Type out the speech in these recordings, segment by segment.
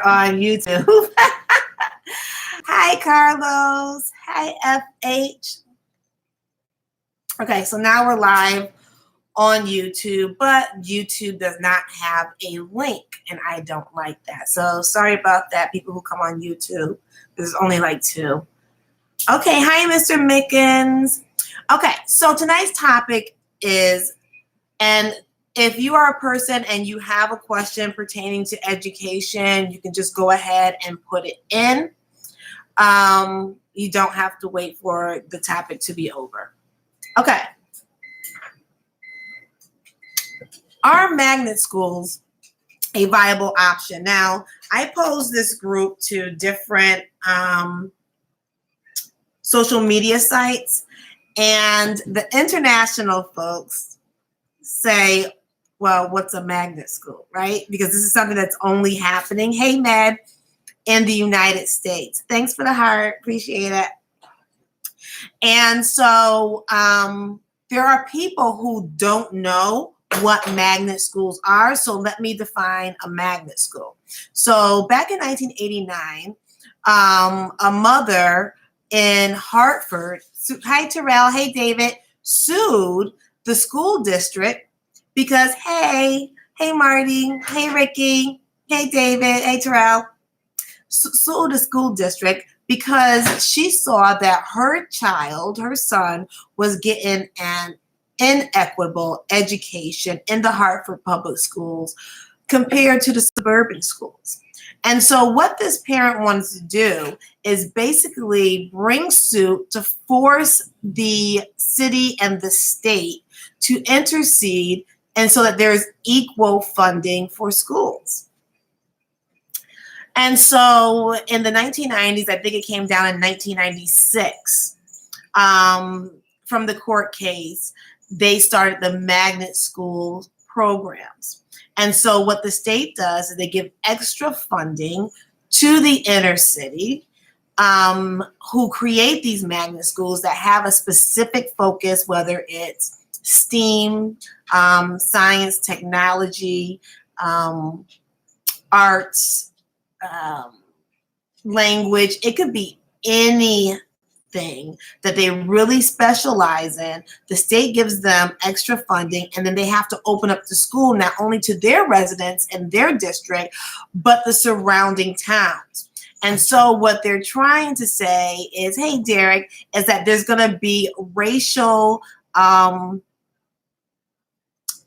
on YouTube. Hi, Carlos. Hi, FH. Okay, so now we're live on YouTube, but YouTube does not have a link, and I don't like that. So sorry about that, people who come on YouTube. There's only like 2. Okay, hi, Mr. Mickens. Okay, so tonight's topic is, and if you are a person and you have a question pertaining to education, you can just go ahead and put it in. You don't have to wait for the topic to be over. Okay. Are magnet schools a viable option? Now, I posed this group to different social media sites, and the international folks say, well, what's a magnet school, right? Because this is something that's only happening, hey, Med, in the United States. Thanks for the heart. Appreciate it. And so there are people who don't know what magnet schools are. So let me define a magnet school. So back in 1989, a mother in Hartford, hi, Terrell, hey, David, sued the school district because, hey, Marty, hey, Ricky, hey, David, hey, Terrell, sued the school district because she saw that her child, her son, was getting an inequitable education in the Hartford public schools compared to the suburban schools. And so what this parent wants to do is basically bring suit to force the city and the state to intercede, and so that there's equal funding for schools. And so in the 1990s, I think it came down in 1996, from the court case, they started the magnet school programs. And so what the state does is they give extra funding to the inner city, who create these magnet schools that have a specific focus, whether it's STEAM, science, technology, arts, language. It could be anything that they really specialize in. The state gives them extra funding, and then they have to open up the school not only to their residents in their district, but the surrounding towns. And so what they're trying to say is, hey, Derek, is that there's going to be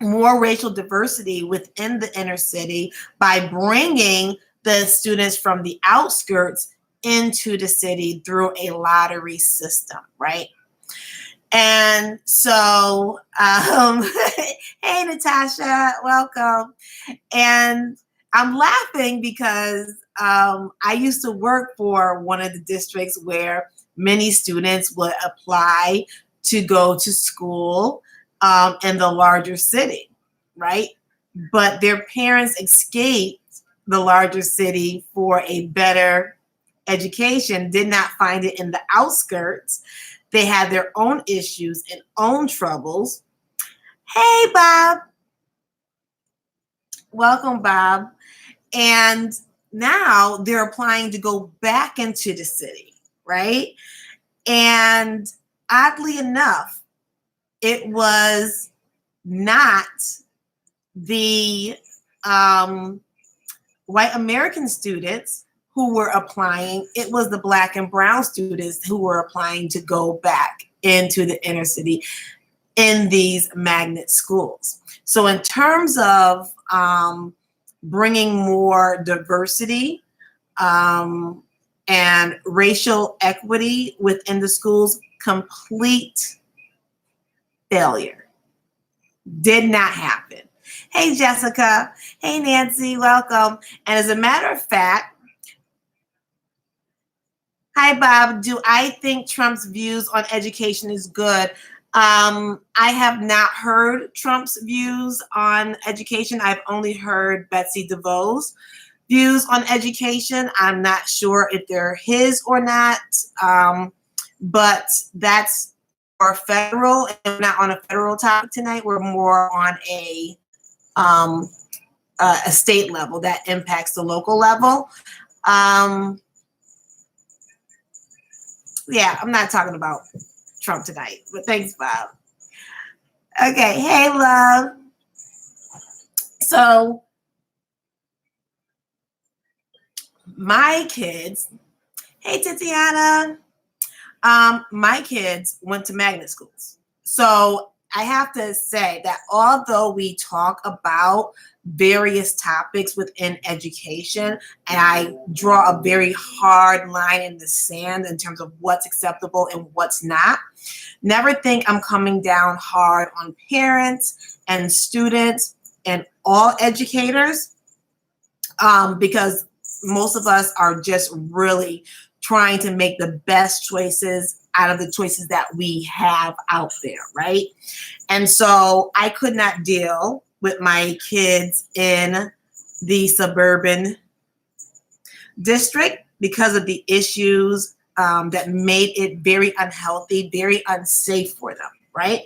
more racial diversity within the inner city by bringing the students from the outskirts into the city through a lottery system, right? And so, hey, Natasha, welcome. And I'm laughing because I used to work for one of the districts where many students would apply to go to school in the larger city, right? But their parents escaped the larger city for a better education, did not find it in the outskirts. They had their own issues and own troubles. Hey, Bob. Welcome, Bob. And now they're applying to go back into the city, right? And oddly enough, it was not the white American students who were applying. It was the Black and brown students who were applying to go back into the inner city in these magnet schools. So in terms of bringing more diversity and racial equity within the schools, complete failure. Did not happen. Hey, Jessica. Hey, Nancy. Welcome. And as a matter of fact, hi, Bob. Do I think Trump's views on education is good? I have not heard Trump's views on education. I've only heard Betsy DeVos' views on education. I'm not sure if they're his or not, but that's more federal, and we're not on a federal topic tonight. We're more on a a state level that impacts the local level. Um, yeah, I'm not talking about Trump tonight, but thanks, Bob. Okay, hey, love. So my kids, hey, Tatiana. My kids went to magnet schools. So I have to say that although we talk about various topics within education, and I draw a very hard line in the sand in terms of what's acceptable and what's not, never think I'm coming down hard on parents and students and all educators, because most of us are just really trying to make the best choices out of the choices that we have out there, right? And so I could not deal with my kids in the suburban district because of the issues that made it very unhealthy, very unsafe for them, right?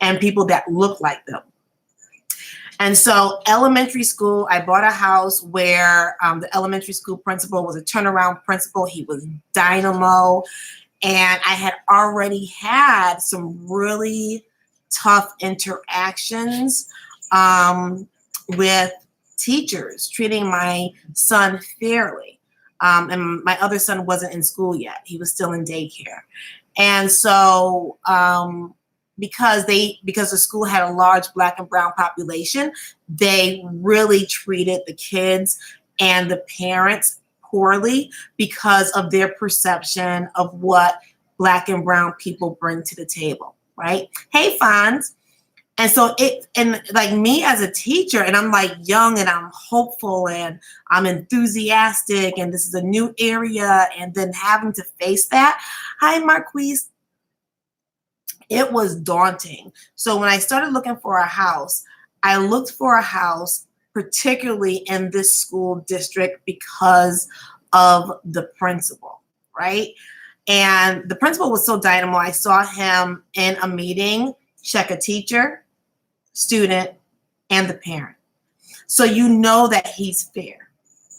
And people that look like them. And so elementary school, I bought a house where the elementary school principal was a turnaround principal. He was dynamo. And I had already had some really tough interactions with teachers, treating my son fairly. And my other son wasn't in school yet. He was still in daycare. And so because the school had a large Black and brown population, they really treated the kids and the parents poorly because of their perception of what Black and brown people bring to the table, right? Hey, Fonz. And so like me as a teacher, and I'm like young and I'm hopeful and I'm enthusiastic and this is a new area, and then having to face that. Hi, Marquise. It was daunting. So when I started looking for a house, I looked for a house particularly in this school district because of the principal, right? And the principal was so dynamo. I saw him in a meeting check a teacher, student, and the parent. So you know that he's fair,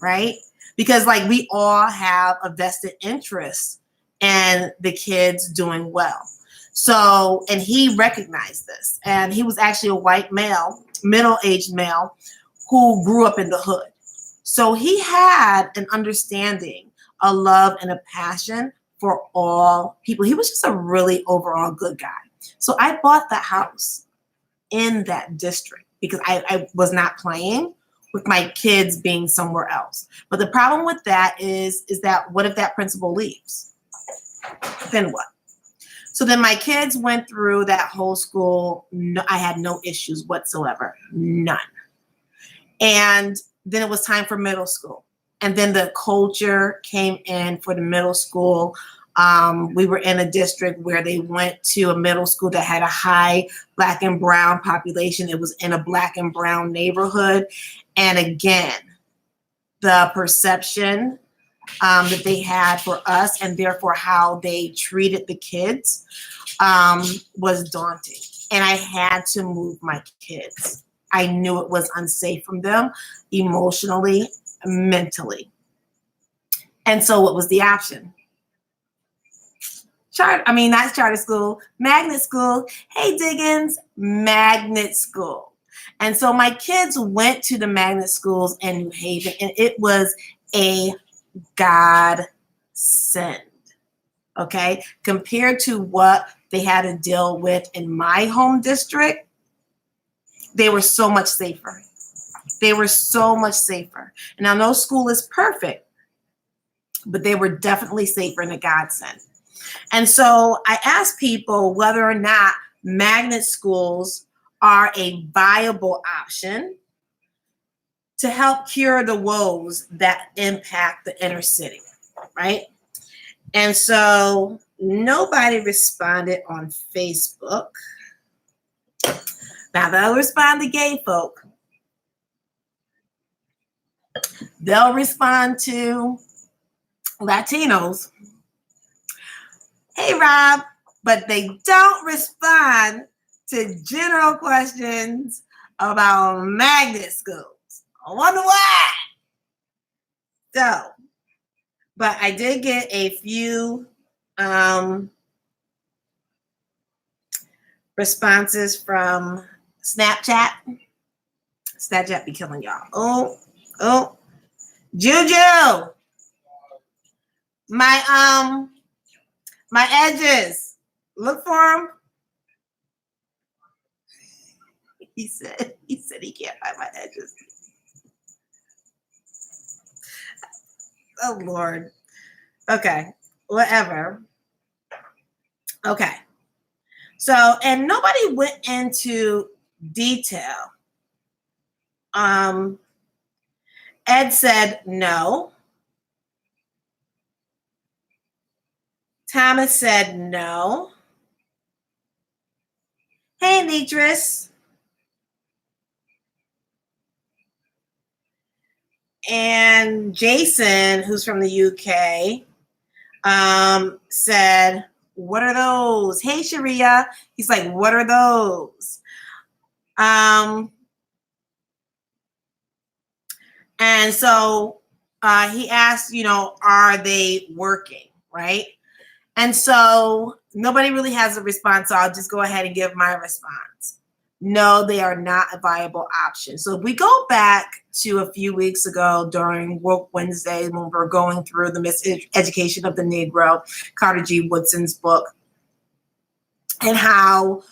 right? Because like we all have a vested interest in the kids doing well. So, and he recognized this, and he was actually a white male, middle-aged male who grew up in the hood. So he had an understanding, a love and a passion for all people. He was just a really overall good guy. So I bought the house in that district because I was not playing with my kids being somewhere else. But the problem with that is that what if that principal leaves? Then what? So then my kids went through that whole school. No, I had no issues whatsoever, none. And then it was time for middle school. And then the culture came in for the middle school. We were in a district where they went to a middle school that had a high Black and brown population. It was in a Black and brown neighborhood. And again, the perception that they had for us and therefore how they treated the kids was daunting. And I had to move my kids. I knew it was unsafe for them emotionally, mentally. And so what was the option? Not charter school, magnet school. Hey, Diggins, magnet school. And so my kids went to the magnet schools in New Haven, and it was a godsend, okay? Compared to what they had to deal with in my home district, they were so much safer. They were so much safer. And now no school is perfect, but they were definitely safer in a godsend. And so I asked people whether or not magnet schools are a viable option to help cure the woes that impact the inner city, right? And so nobody responded on Facebook. Now they'll respond to gay folk. They'll respond to Latinos. Hey, Rob, but they don't respond to general questions about magnet schools. I wonder why. So, but I did get a few responses from Snapchat. Snapchat be killing y'all. Oh, Juju, my edges. Look for them. He said he can't find my edges. Oh Lord. Okay, whatever. Okay. So, and nobody went into detail. Ed said no. Thomas said no. Hey, Nitris. And Jason, who's from the UK, said, what are those? Hey, Sharia. He's like, what are those? And so he asked, are they working, right? And so nobody really has a response, so I'll just go ahead and give my response. No, they are not a viable option. So if we go back to a few weeks ago during Woke Wednesday when we were going through the Miseducation of the Negro, Carter G. Woodson's book, and how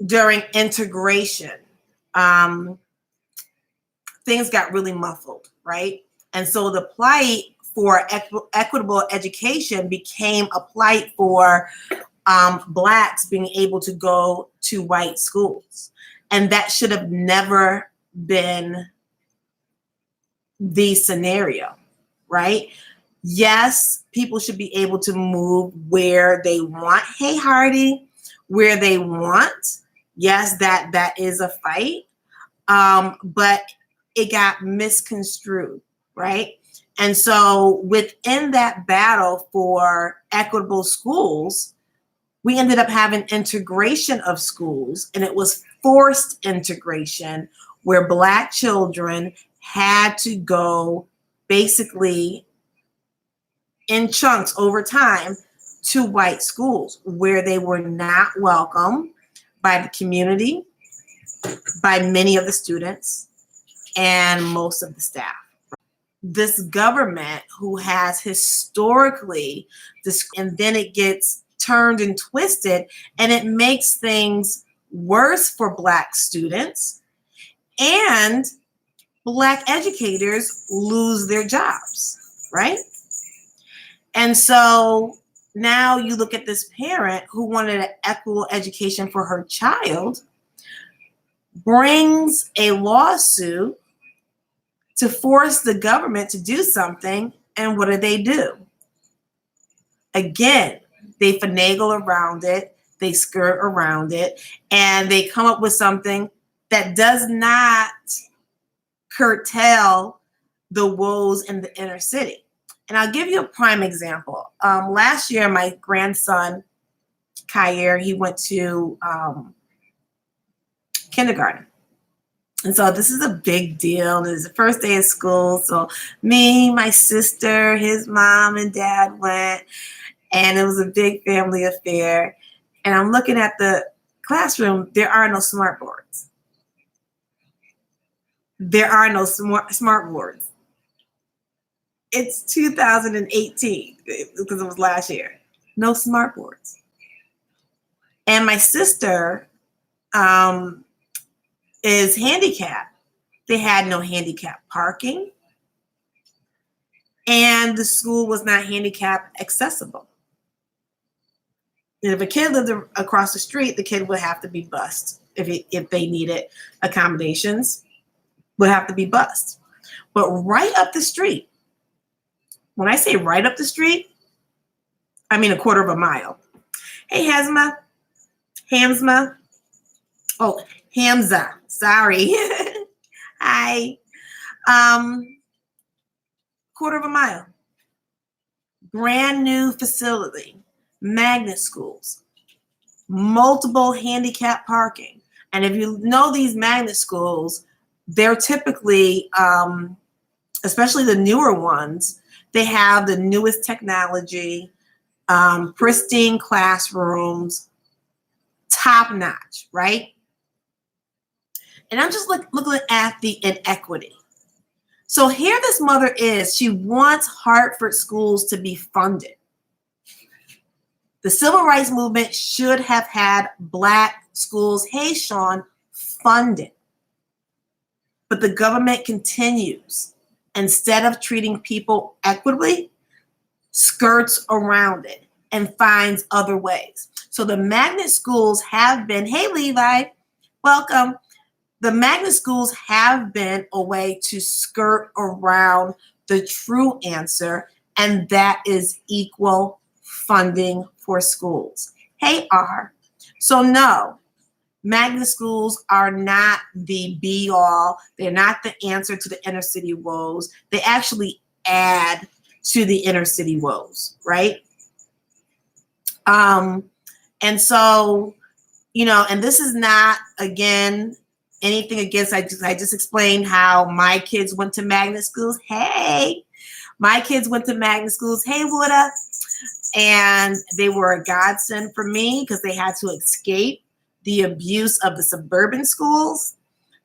during integration, things got really muffled, right? And so the plight for equitable education became a plight for Blacks being able to go to white schools. And that should have never been the scenario, right? Yes, people should be able to move where they want. Hey, Hardy, where they want. Yes, that is a fight. But it got misconstrued, right? And so within that battle for equitable schools, we ended up having integration of schools, and it was forced integration where Black children had to go basically in chunks over time to white schools where they were not welcome by the community, by many of the students, and most of the staff. This government who has historically, and then it gets turned and twisted, and it makes things worse for Black students, and Black educators lose their jobs, right? And so now you look at this parent who wanted an equitable education for her child, brings a lawsuit to force the government to do something, and what do? Again, they finagle around it, they skirt around it, and they come up with something that does not curtail the woes in the inner city. And I'll give you a prime example. Last year, my grandson, Kyer, he went to kindergarten. And so this is a big deal. It's the first day of school. So me, my sister, his mom and dad went, and it was a big family affair. And I'm looking at the classroom. There are no smart boards. There are no smart boards. It's 2018 because it was last year. No smart boards. And my sister is handicapped. They had no handicap parking, and the school was not handicap accessible. And if a kid lived across the street, the kid would have to be bused. If they needed accommodations, would have to be bused. But right up the street, when I say right up the street, I mean a quarter of a mile. Hey, Hamza. Oh, Hamza. Sorry. Hi. Quarter of a mile. Brand new facility. Magnet schools. Multiple handicap parking. And if you know these magnet schools, they're typically, especially the newer ones, they have the newest technology, pristine classrooms, top notch, right? And I'm just looking at the inequity. So here this mother is, she wants Hartford schools to be funded. The civil rights movement should have had Black schools, hey Sean, funded. But the government continues, instead of treating people equitably, skirts around it and finds other ways. So the magnet schools have been, hey Levi, welcome. The magnet schools have been a way to skirt around the true answer, and that is equal funding for schools. Hey R. So no, magnet schools are not the be all. They're not the answer to the inner city woes. They actually add to the inner city woes, right? And so, and this is not, again, anything against, I just explained how my kids went to magnet schools. Hey, my kids went to magnet schools. Hey, Woodda. And they were a godsend for me because they had to escape the abuse of the suburban schools.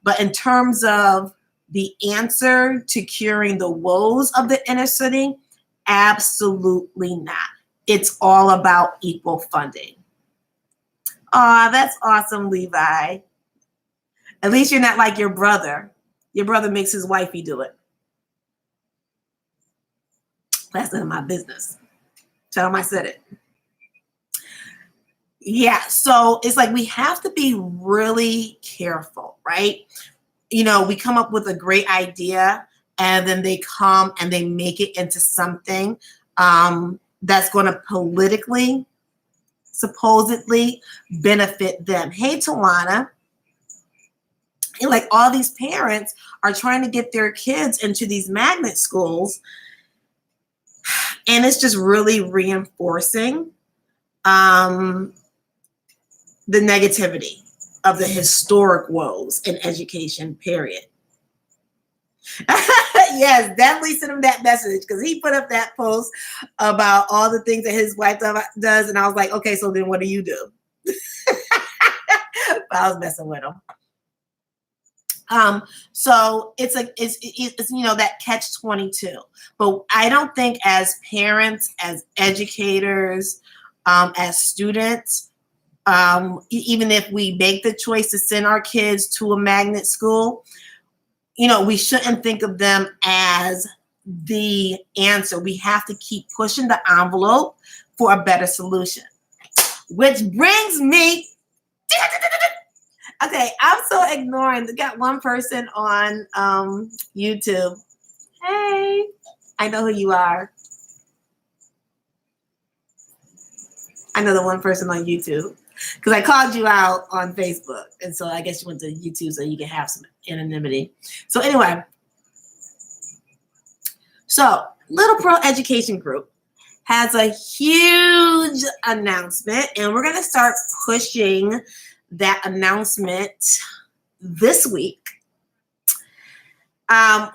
But in terms of the answer to curing the woes of the inner city, absolutely not. It's all about equal funding. Aw, that's awesome, Levi. At least you're not like your brother. Your brother makes his wifey do it. That's none of my business. Tell him I said it. Yeah, so it's like we have to be really careful, right? We come up with a great idea and then they come and they make it into something that's going to politically, supposedly benefit them. Hey, Tawana. And like all these parents are trying to get their kids into these magnet schools, and it's just really reinforcing the negativity of the historic woes in education, period. Yes, definitely send him that message because he put up that post about all the things that his wife does, and I was like, okay, so then what do you do? But I was messing with him. So it's like it's that catch-22. But I don't think as parents, as educators, as students, even if we make the choice to send our kids to a magnet school, we shouldn't think of them as the answer. We have to keep pushing the envelope for a better solution. Which brings me. Okay, I'm so ignoring. We got one person on YouTube. Hey, I know who you are. I know the one person on YouTube because I called you out on Facebook, and so I guess you went to YouTube so you can have some anonymity. So anyway, so Little Pro Education Group has a huge announcement, and we're going to start pushing that announcement this week,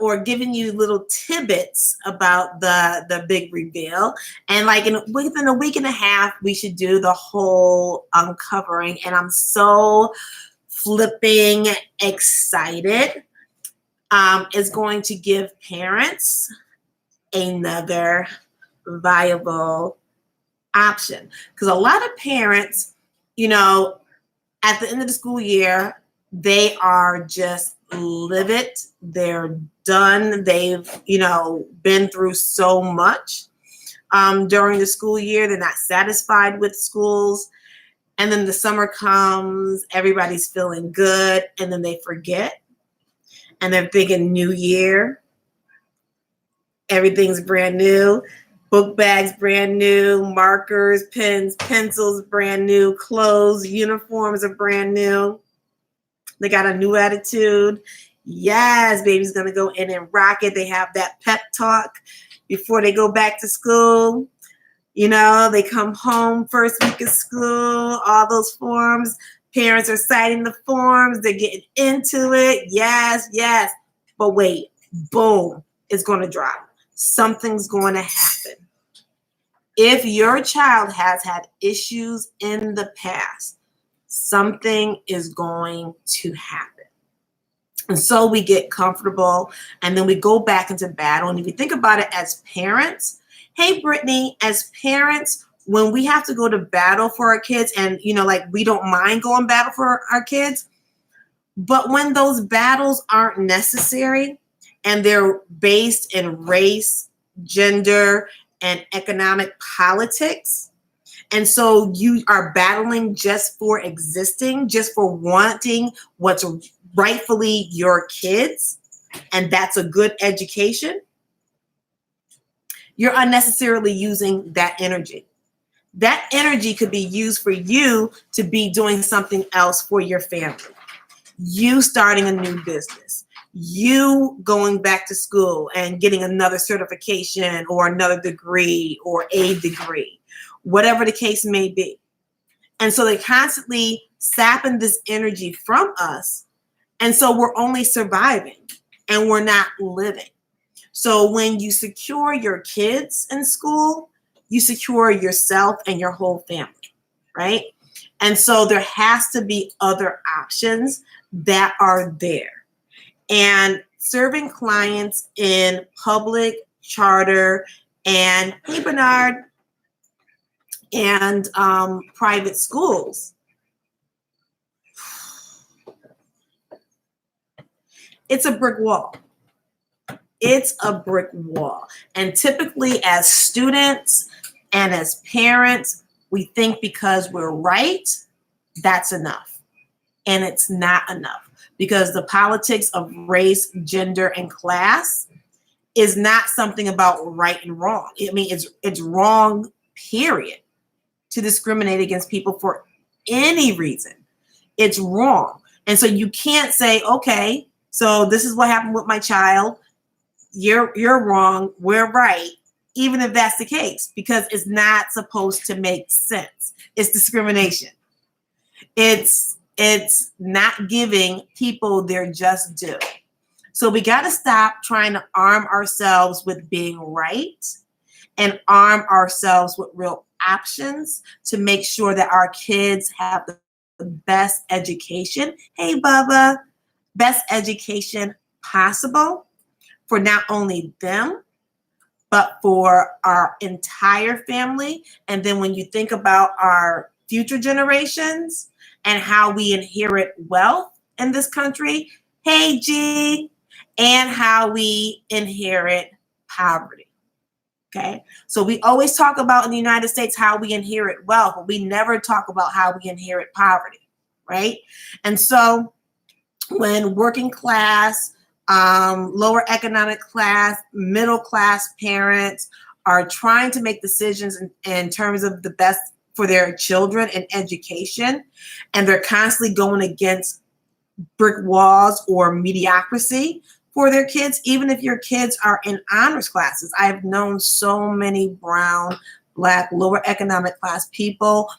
or giving you little tidbits about the big reveal. And like within a week and a half, we should do the whole uncovering. And I'm so flipping excited. It's going to give parents another viable option. Because a lot of parents, at the end of the school year, they are just livid. They're done. They've, been through so much during the school year. They're not satisfied with schools. And then the summer comes, everybody's feeling good, and then they forget. And they're thinking new year. Everything's brand new. Book bags brand new, markers, pens, pencils brand new, clothes, uniforms are brand new. They got a new attitude. Yes, baby's gonna go in and rock it. They have that pep talk before they go back to school. They come home first week of school, all those forms, Parents are citing the forms. They're getting into it. Yes, yes. But wait, boom, it's going to drop. Something's going to happen. If your child has had issues in the past, something is going to happen. And so we get comfortable and then we go back into battle. And if you think about it as parents, hey, Brittany, as parents, when we have to go to battle for our kids and, like we don't mind going battle for our kids, but when those battles aren't necessary and they're based in race, gender, and economic politics, and so you are battling just for existing, just for wanting what's rightfully your kids, and that's a good education, you're unnecessarily using that energy. That energy could be used for you to be doing something else for your family. You starting a new business, you going back to school and getting another certification or another degree or a degree, whatever the case may be. And so they're constantly sapping this energy from us. And so we're only surviving and we're not living. So when you secure your kids in school, you secure yourself and your whole family, right? And so there has to be other options that are there. And serving clients in public, charter, and, hey, Bernard, and private schools, it's a brick wall. It's a brick wall. And typically as students and as parents, we think because we're right, that's enough. And it's not enough, because the politics of race, gender, and class is not something about right and wrong. I mean, it's wrong, period, to discriminate against people for any reason. It's wrong. And so you can't say, okay, so this is what happened with my child. You're wrong, we're right, even if that's the case, because it's not supposed to make sense. It's discrimination. It's not giving people their just due. So we got to stop trying to arm ourselves with being right and arm ourselves with real options to make sure that our kids have the best education. Hey, Bubba, best education possible for not only them, but for our entire family. And then when you think about our future generations and how we inherit wealth in this country, hey, G, and how we inherit poverty. Okay, so we always talk about in the United States how we inherit wealth, but we never talk about how we inherit poverty, right? And so when working class, lower economic class, middle class parents are trying to make decisions in terms of the best for their children and education, and they're constantly going against brick walls or mediocrity for their kids, even if your kids are in honors classes. I have known so many brown, Black, lower economic class people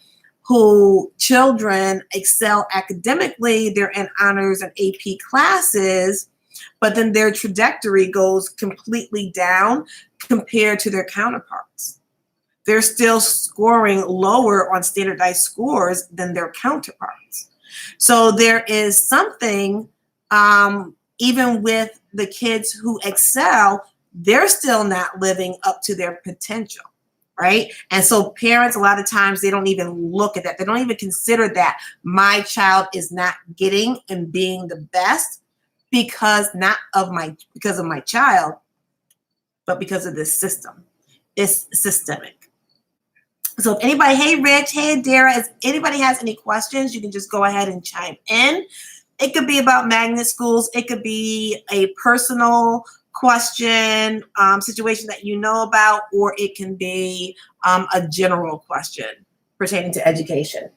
who children excel academically, they're in honors and AP classes, but then their trajectory goes completely down compared to their counterparts. They're still scoring lower on standardized scores than their counterparts. So there is something, even with the kids who excel, they're still not living up to their potential, right? And so parents, a lot of times, they don't even look at that. They don't even consider that my child is not getting and being the best because of my child, but because of this system. It's systemic. So if anybody, hey, Rich, hey, Dara, if anybody has any questions, you can just go ahead and chime in. It could be about magnet schools. It could be a personal question, situation that you know about, or it can be a general question pertaining to education.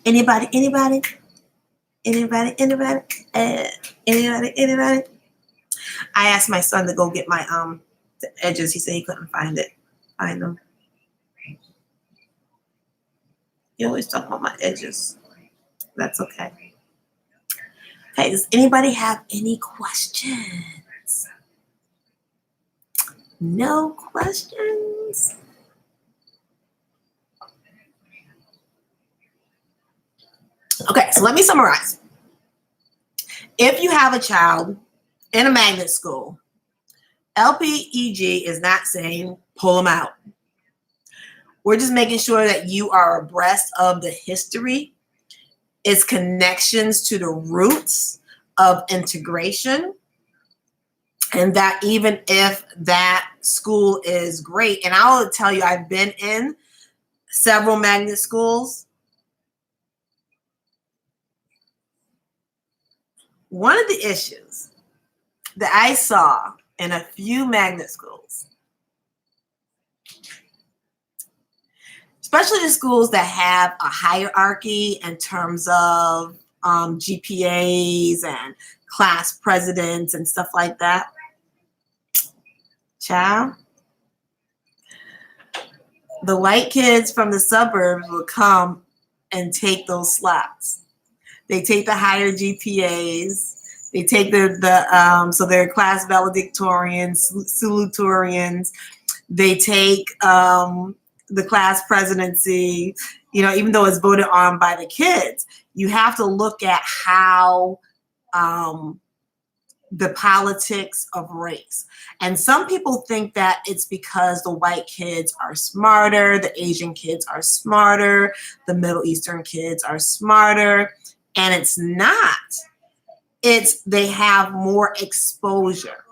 Anybody? Anybody? I asked my son to go get my the edges. He said he couldn't find them. You always talk about my edges. That's okay. Hey, does anybody have any questions? No questions? Okay, so let me summarize. If you have a child in a magnet school, LPEG is not saying pull them out. We're just making sure that you are abreast of the history, its connections to the roots of integration, and that even if that school is great, and I will tell you, I've been in several magnet schools. One of the issues that I saw in a few magnet schools, especially the schools that have a hierarchy in terms of GPAs and class presidents and stuff like that, child, the white kids from the suburbs will come and take those slots. They take the higher GPAs. They take so they're class valedictorians, salutatorians. They take the class presidency, even though it's voted on by the kids. You have to look at how the politics of race. And some people think that it's because the white kids are smarter, the Asian kids are smarter, the Middle Eastern kids are smarter. And it's not. It's they have more exposure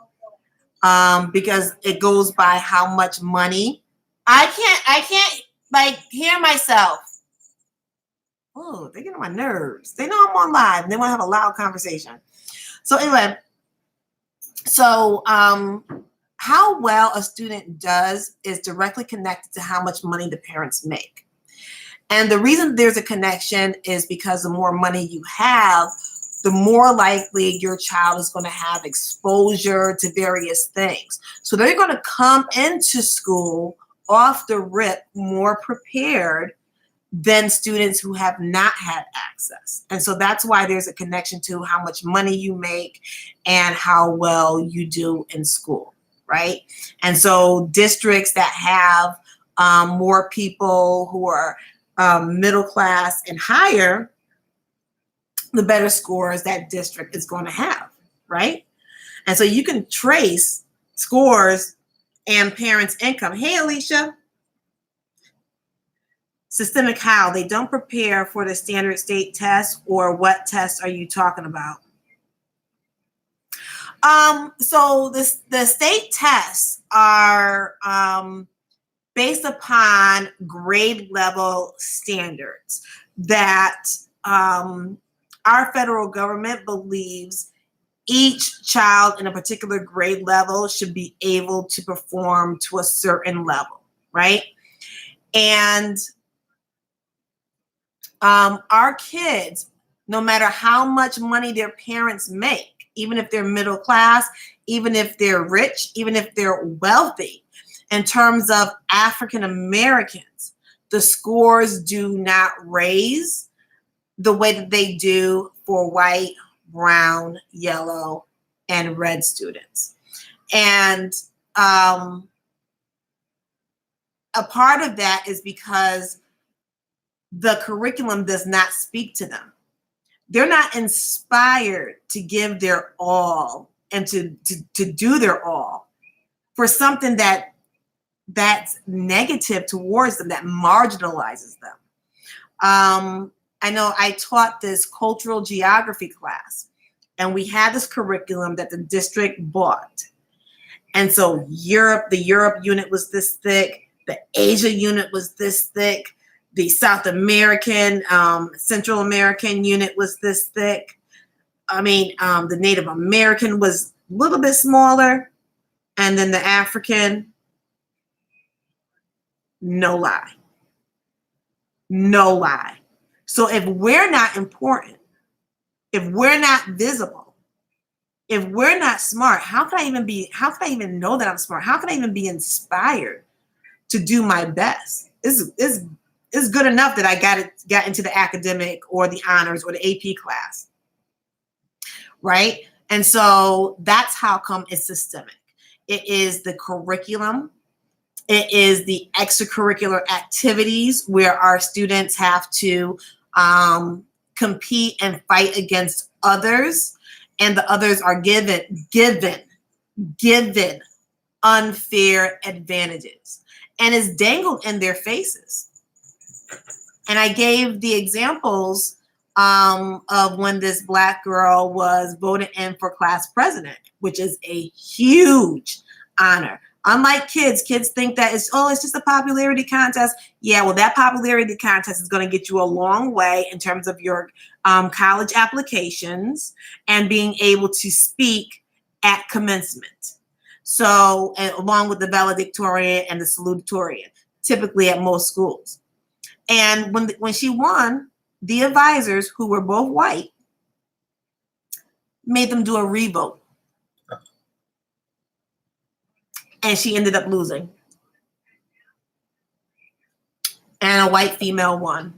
because it goes by how much money. I can't like hear myself. Oh, they get on my nerves. They know I'm on live and they want to have a loud conversation. So anyway, how well a student does is directly connected to how much money the parents make. And the reason there's a connection is because the more money you have, the more likely your child is going to have exposure to various things. So they're going to come into school off the rip more prepared than students who have not had access. And so that's why there's a connection to how much money you make and how well you do in school, right? And so districts that have more people who are middle class and higher, the better scores that district is going to have, right? And so you can trace scores and parents' income. Hey, Alicia. Systemic how? They don't prepare for the standard state test, or what tests are you talking about? So the state tests are based upon grade level standards that our federal government believes each child in a particular grade level should be able to perform to a certain level, right? And our kids, no matter how much money their parents make, even if they're middle class, even if they're rich, even if they're wealthy, in terms of African Americans, the scores do not raise the way that they do for white, brown, yellow, and red students. And a part of that is because the curriculum does not speak to them. They're not inspired to give their all and to do their all for something that's negative towards them, that marginalizes them. I know I taught this cultural geography class, and we had this curriculum that the district bought. And so the Europe unit was this thick, the Asia unit was this thick, the South American, Central American unit was this thick. I mean, the Native American was a little bit smaller, and then the African, no lie. No lie. So if we're not important, if we're not visible, If we're not smart, how can I even know that I'm smart? How can I even be inspired to do my best? It's good enough that I got into the academic or the honors or the AP class, right? And so that's how come it's systemic. It is the curriculum. It is the extracurricular activities where our students have to compete and fight against others, and the others are given unfair advantages, and is dangled in their faces. And I gave the examples of when this Black girl was voted in for class president, which is a huge honor. Unlike kids think that it's just a popularity contest. Yeah, well, that popularity contest is going to get you a long way in terms of your college applications and being able to speak at commencement. So, along with the valedictorian and the salutatorian, typically at most schools. And when she won, the advisors, who were both white, made them do a revote. And she ended up losing. And a white female won.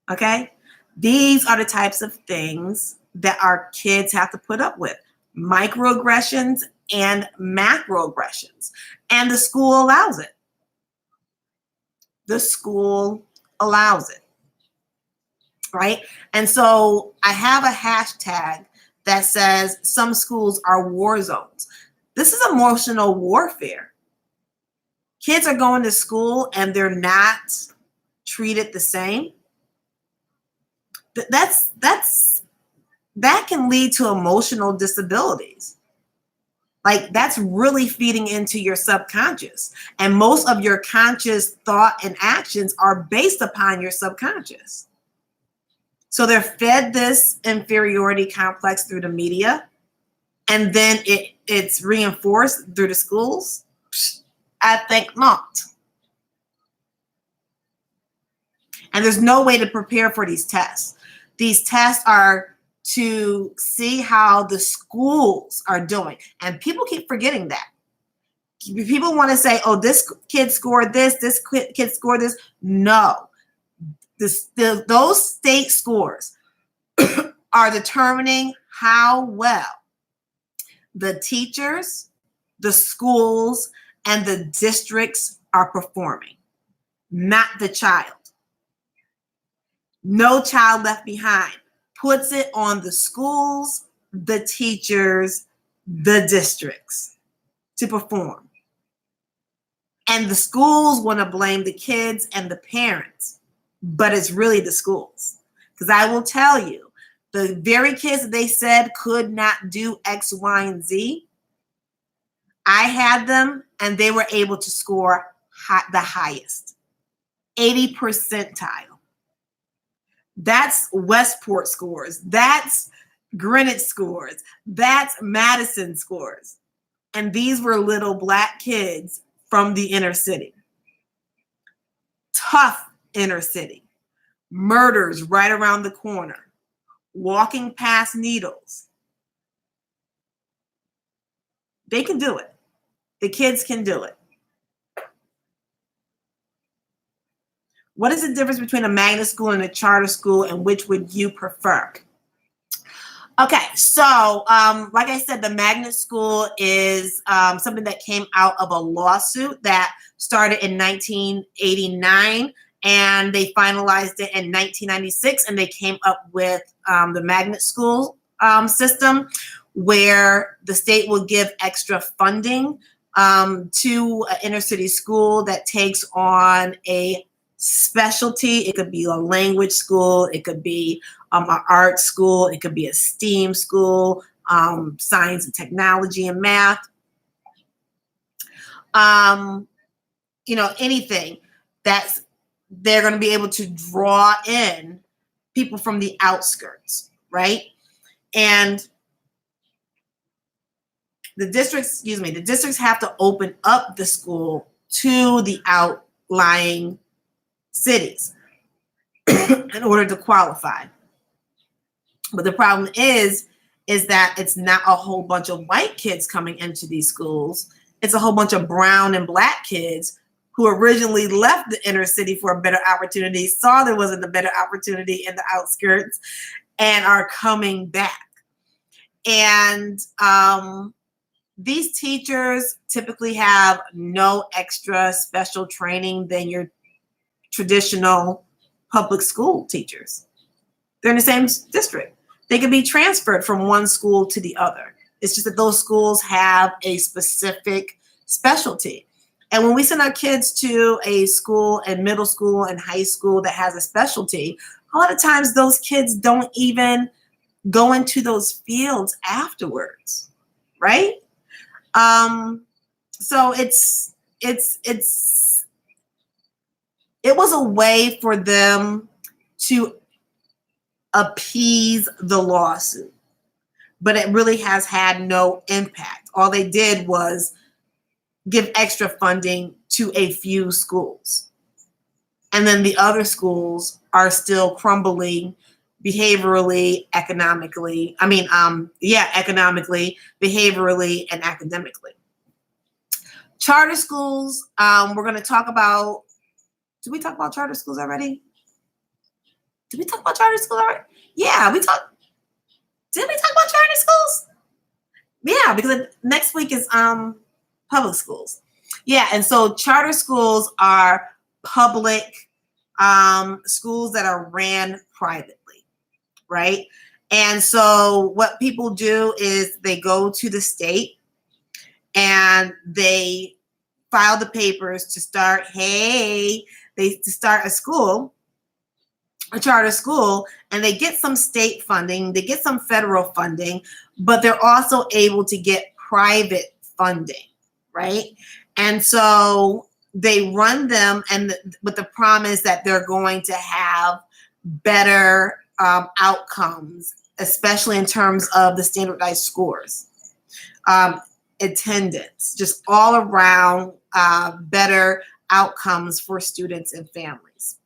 Okay? These are the types of things that our kids have to put up with. Microaggressions and macroaggressions. And the school allows it. The school allows it. Right? And so I have a hashtag that says some schools are war zones. This is emotional warfare. Kids are going to school and they're not treated the same. That can lead to emotional disabilities. Like, that's really feeding into your subconscious. And most of your conscious thought and actions are based upon your subconscious. So they're fed this inferiority complex through the media, and then it's reinforced through the schools. I think not. And there's no way to prepare for these tests. These tests are to see how the schools are doing. And people keep forgetting that. People want to say, oh, this kid scored this kid scored this. No. Those state scores are determining how well the teachers, the schools, and the districts are performing, not the child. No Child Left Behind puts it on the schools, the teachers, the districts to perform. And the schools want to blame the kids and the parents, but it's really the schools. Because I will tell you, the very kids that they said could not do X, Y, and Z, I had them and they were able to score the highest, 80 percentile. That's Westport scores. That's Greenwich scores. That's Madison scores. And these were little Black kids from the inner city. Tough inner city. Murders right around the corner. Walking past needles. They can do it. The kids can do it. What is the difference between a magnet school and a charter school, and which would you prefer? Okay, so like I said, the magnet school is something that came out of a lawsuit that started in 1989, and they finalized it in 1996, and they came up with the magnet school system, where the state will give extra funding to an inner city school that takes on a specialty. It could be a language school, it could be an art school, it could be a STEAM school, science and technology and math, anything that's they're going to be able to draw in people from the outskirts, right? And the districts have to open up the school to the outlying cities in order to qualify. But the problem is is that it's not a whole bunch of white kids coming into these schools. It's a whole bunch of brown and black kids who originally left the inner city for a better opportunity, saw there wasn't a better opportunity in the outskirts, and are coming back. And these teachers typically have no extra special training than your traditional public school teachers. They're in the same district. They can be transferred from one school to the other. It's just that those schools have a specific specialty. And when we send our kids to a school and middle school and high school that has a specialty, a lot of times those kids don't even go into those fields afterwards, right? So it was a way for them to appease the lawsuit, but it really has had no impact. All they did was give extra funding to a few schools. And then the other schools are still crumbling behaviorally, economically, behaviorally, and academically. Charter schools, we're going to talk about, did we talk about charter schools already? Did we talk about charter schools already? Yeah, did we talk about charter schools? Yeah, because next week is public schools. Yeah, and so charter schools are public schools that are ran privately, right? And so what people do is they go to the state and they file the papers to start, to start a school, a charter school, and they get some state funding, they get some federal funding, but they're also able to get private funding, right? And so they run them and with the promise that they're going to have better outcomes, especially in terms of the standardized scores, attendance, just all around better outcomes for students and families.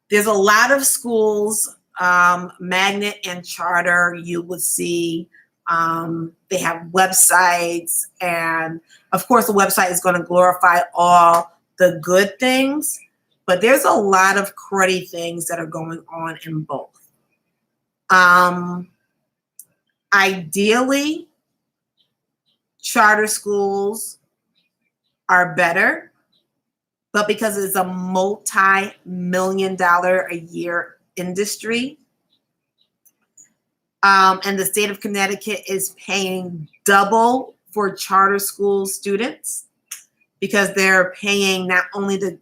There's a lot of schools, magnet and charter, you would see they have websites, and of course the website is going to glorify all the good things, but there's a lot of cruddy things that are going on in both. Ideally, charter schools are better, but because it's a multi-million-dollar a year industry, and the state of Connecticut is paying double for charter school students because they're paying not only the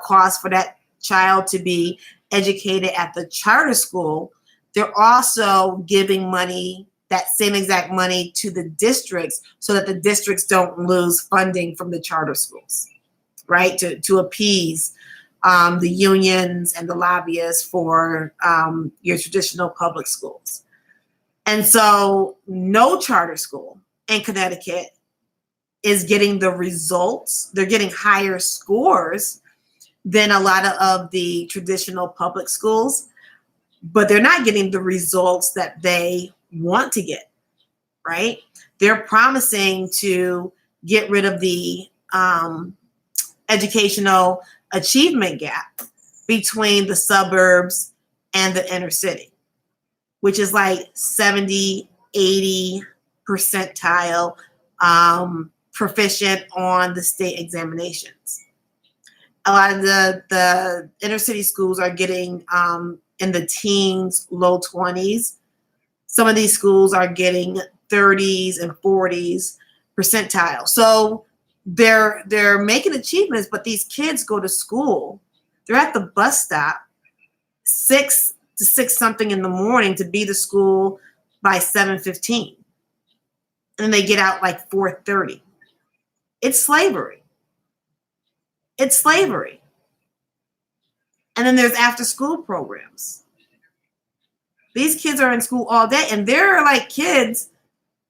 cost for that child to be educated at the charter school, they're also giving money, that same exact money, to the districts so that the districts don't lose funding from the charter schools, right? To appease the unions and the lobbyists for your traditional public schools. And so no charter school in Connecticut is getting the results. They're getting higher scores than a lot of the traditional public schools, but they're not getting the results that they want to get, right? They're promising to get rid of the educational achievement gap between the suburbs and the inner city, which is like 70, 80 percentile proficient on the state examinations. A lot of the inner city schools are getting in the teens, low 20s. Some of these schools are getting 30s and 40s percentile. So they're making achievements, but these kids go to school. They're at the bus stop 6 to 6 something in the morning to be to school by 7:15. And they get out like 4:30. It's slavery. It's slavery. And then there's after school programs. These kids are in school all day, and there are like kids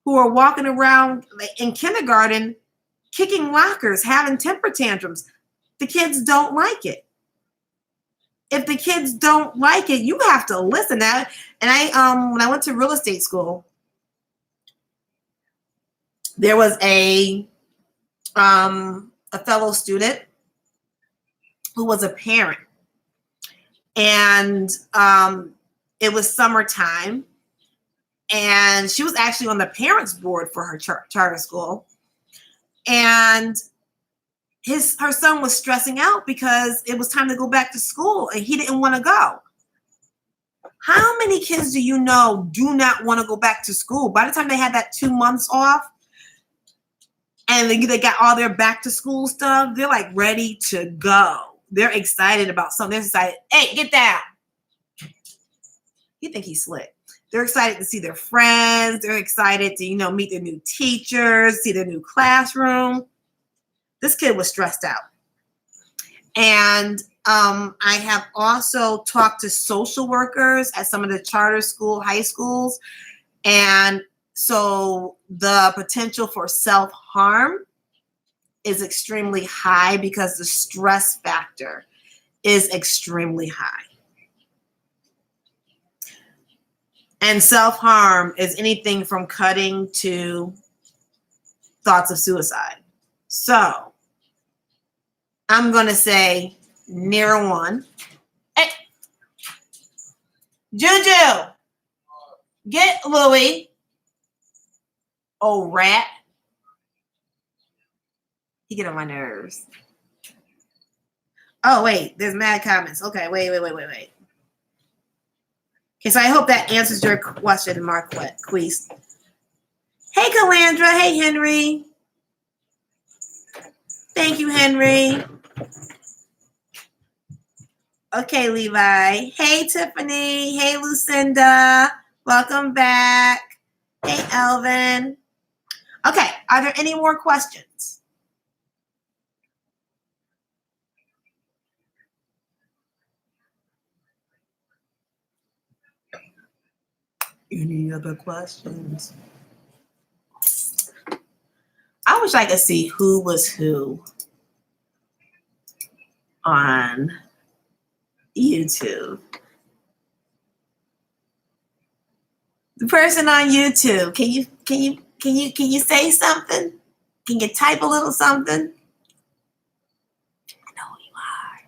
who are walking around in kindergarten, kicking lockers, having temper tantrums. The kids don't like it. if the kids don't like it, you have to listen. Now, and when I went to real estate school, there was a fellow student who was a parent, and it was summertime, and she was actually on the parents board for her charter school, and her son was stressing out because it was time to go back to school and he didn't want to go. How many kids do you know do not want to go back to school? By the time they had that 2 months off and they got all their back to school stuff, they're like ready to go. They're excited about something. They're excited. Hey, get down. You think he's slick. They're excited to see their friends. They're excited to, meet their new teachers, see their new classroom. This kid was stressed out. And I have also talked to social workers at some of the charter school, high schools. And so the potential for self-harm is extremely high because the stress factor is extremely high. And self-harm is anything from cutting to thoughts of suicide. So I'm going to say near one. Hey, Juju, get Louie. Oh, rat. He get on my nerves. Oh, wait, there's mad comments. Okay, wait. Okay, so I hope that answers your question, Marquise. Hey, Calandra. Hey, Henry. Thank you, Henry. Okay, Levi. Hey, Tiffany. Hey, Lucinda. Welcome back. Hey, Elvin. Okay, are there any more questions? Any other questions? I wish I could see who was who on YouTube. The person on YouTube, can you say something? Can you type a little something? I know who you are.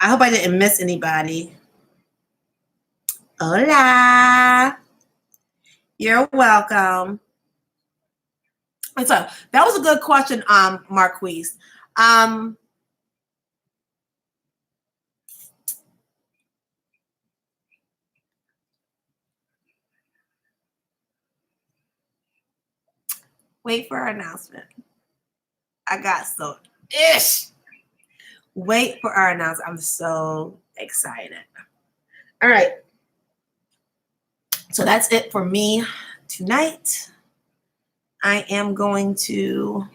I hope I didn't miss anybody. Hola. You're welcome. And so that was a good question, Marquise. Wait for our announcement. I got so ish. Wait for our announcement. I'm so excited. All right. So that's it for me tonight. I am going to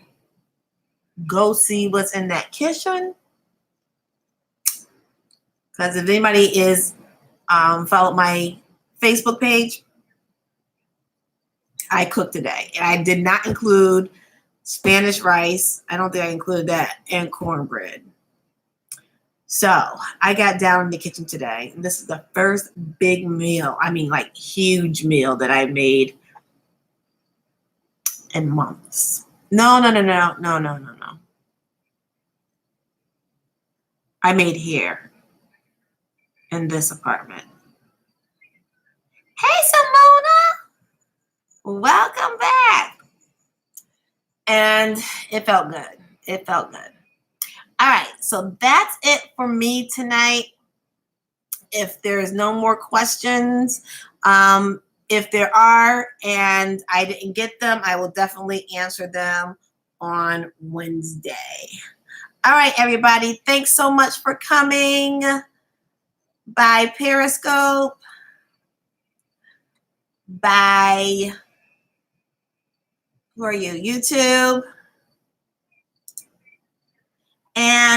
go see what's in that kitchen. Because if anybody is followed my Facebook page, I cooked today. And I did not include Spanish rice. I don't think I included that, and cornbread. So I got down in the kitchen today. And this is the first big meal, like huge meal that I made in months. No. I made here in this apartment. Hey, Simona. Welcome back. And it felt good. All right, so that's it for me tonight. If there's no more questions, if there are and I didn't get them, I will definitely answer them on Wednesday. All right, everybody, thanks so much for coming. Bye, Periscope. Bye. Who are you? YouTube. And